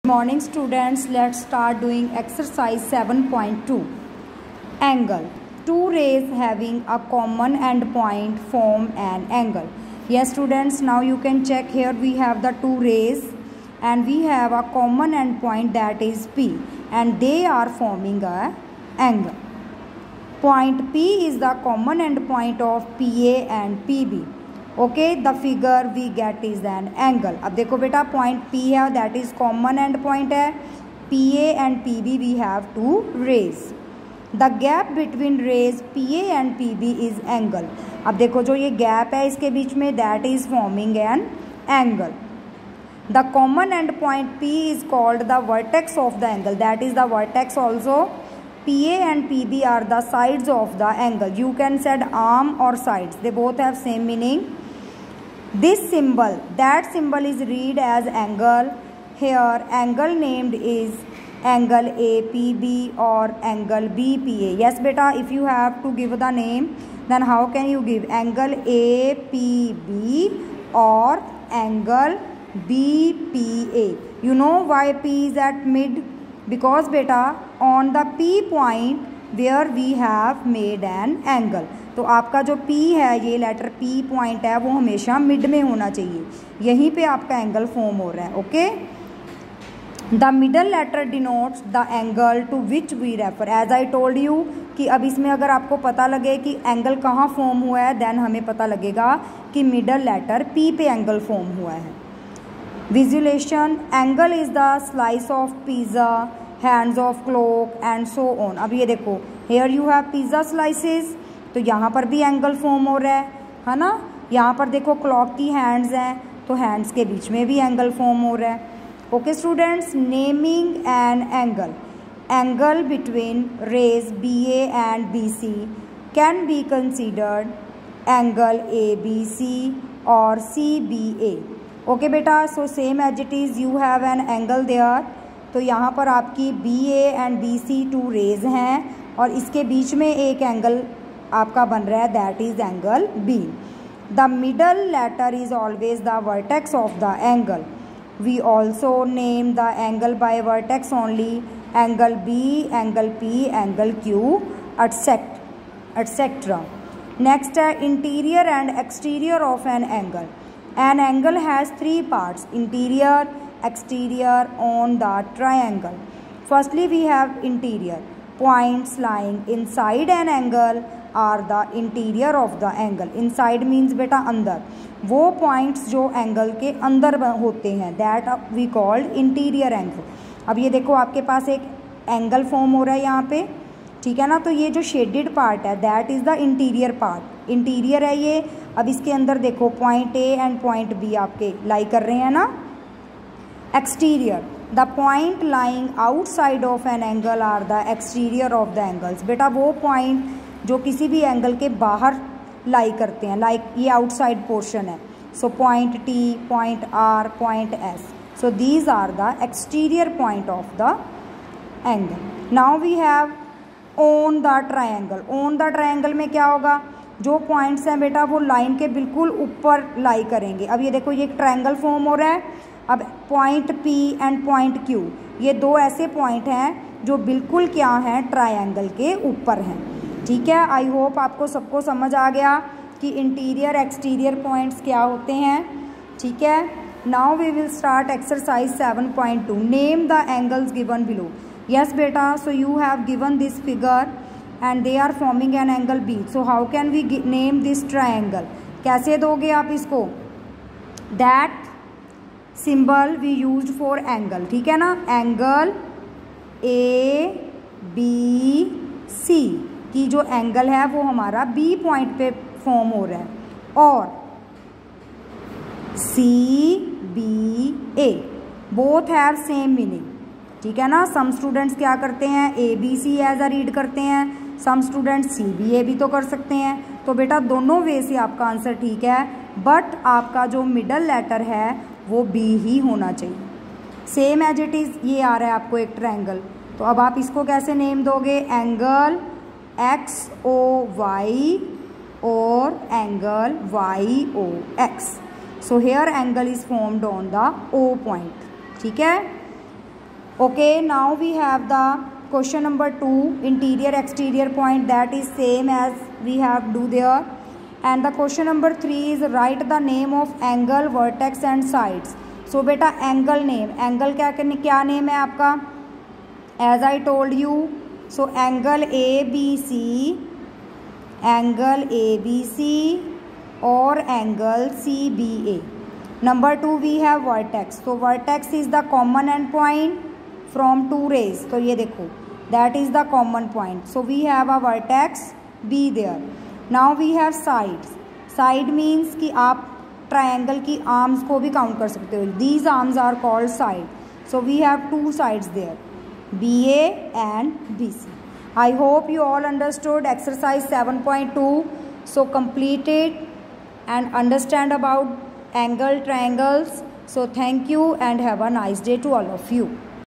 Morning students, let's start doing exercise 7.2. Angle. Two rays having a common endpoint form an angle. Yes students, now you can check here we have the two rays and we have a common endpoint, that is P, and they are forming a angle. Point P is the common endpoint of PA and PB. Okay, the figure we get is an angle. अब देखो बेटा, point P है, that is common end point है. PA and PB we have two rays. The gap between rays PA and PB is angle. अब देखो जो ये gap है इसके बीच में, that is forming an angle. The common end point P is called the vertex of the angle, that is the vertex also. PA and PB are the sides of the angle. You can said arm or sides, they both have same meaning. This symbol, that symbol is read as angle. Here angle named is angle APB or angle BPA. Yes beta, if you have to give the name, then how can you give angle APB or angle BPA? You know why P is at mid? Because beta, on the P point where we have made an angle. तो आपका जो P है, ये letter P point है, वो हमेशा mid में होना चाहिए. यहीं पे आपका एंगल फॉर्म हो रहा है. Okay, the middle letter denotes the angle to which we refer. As I told you कि अब इसमें अगर आपको पता लगे कि एंगल कहाँ फॉर्म हुआ है, देन हमें पता लगेगा कि मिडल लेटर P पे एंगल फॉर्म हुआ है. Visualisation. Angle is the slice of pizza, hands of clock and so on. अब ये देखो, here you have pizza slices, तो यहाँ पर भी एंगल फॉर्म हो रहा है ना. यहाँ पर देखो क्लॉक की हैंड्स हैं, तो हैंड्स के बीच में भी एंगल फॉर्म हो रहा है. Okay students, naming an angle. Angle between rays BA and BC can be considered angle ABC और CBA. ओके बेटा, so same as it is you have an angle there. तो यहाँ पर आपकी BA and BC two rays हैं और इसके बीच में एक एंगल आपका बन रहा है, that is angle B. The middle letter is always the vertex of the angle. We also name the angle by vertex only. Angle B, angle P, angle Q, etcetera. Next है interior and exterior of an angle. An angle has three parts, interior, exterior on the triangle. Firstly we have interior. Points lying inside an angle are the interior of the angle. Inside means बेटा अंदर. वो points जो angle के अंदर होते हैं, that we called interior angle. अब ये देखो आपके पास एक angle form हो रहा है यहाँ पे, ठीक है ना. तो ये जो shaded part है, that is the interior part. Interior है ये. अब इसके अंदर देखो point A and point B आपके lie कर रहे हैं ना. Exterior. The point lying outside of an angle are the exterior of the angles. बेटा वो point जो किसी भी एंगल के बाहर लाई करते हैं, लाइक ये आउटसाइड पोर्शन है. So point T, point R, point S. So these are the exterior point of the angle. Now we have on the triangle. On the triangle में क्या होगा, जो पॉइंट्स हैं बेटा वो लाइन के बिल्कुल ऊपर लाई करेंगे. अब ये देखो, ये एक ट्रायंगल फॉर्म हो रहा है. अब point P and point Q, ये दो ऐसे पॉइंट हैं जो बिल्कुल क्या हैं, ट्रायंगल के ऊपर हैं. ठीक है, आई होप आपको सबको समझ आ गया कि इंटीरियर एक्सटीरियर पॉइंट्स क्या होते हैं. ठीक है, now we will start exercise 7.2. Name the angles given below. Yes बेटा, so you have given this figure and they are forming an angle B. So how can we name this triangle. कैसे दोगे आप इसको, that symbol we use for angle. ठीक है ना, angle ABC की जो एंगल है वो हमारा B पॉइंट पे फॉर्म हो रहा है, और CBA both have same meaning. ठीक है ना. सम स्टूडेंट्स क्या करते हैं, ABC एज अ रीड करते हैं, सम स्टूडेंट्स CBA भी तो कर सकते हैं. तो बेटा दोनों वे से आपका आंसर ठीक है, बट आपका जो मिडल लेटर है वो B ही होना चाहिए. सेम एज इट इज़ ये आ रहा है आपको एक ट्रायंगल. तो अब आप इसको कैसे नेम दोगे, एंगल XOY और angle YOX. So here angle is formed on the O point. ठीक है. Okay, now we have the question number 2, interior exterior point, that is same as we have do there. And the question number 3 is write the name of angle, vertex and sides. So beta angle name, angle क्या name है आपका, as I told you. So angle ABC, or angle CBA. Number 2 we have vertex. So vertex is the common end point from two rays. तो ये देखो, that is the common point. So we have a vertex B there. Now we have sides. Side means कि आप triangle की arms को भी count कर सकते हो. These arms are called side. So we have two sides there, BA and BC. I hope you all understood exercise 7.2. So complete it and understand about angle, triangles. So thank you and have a nice day to all of you.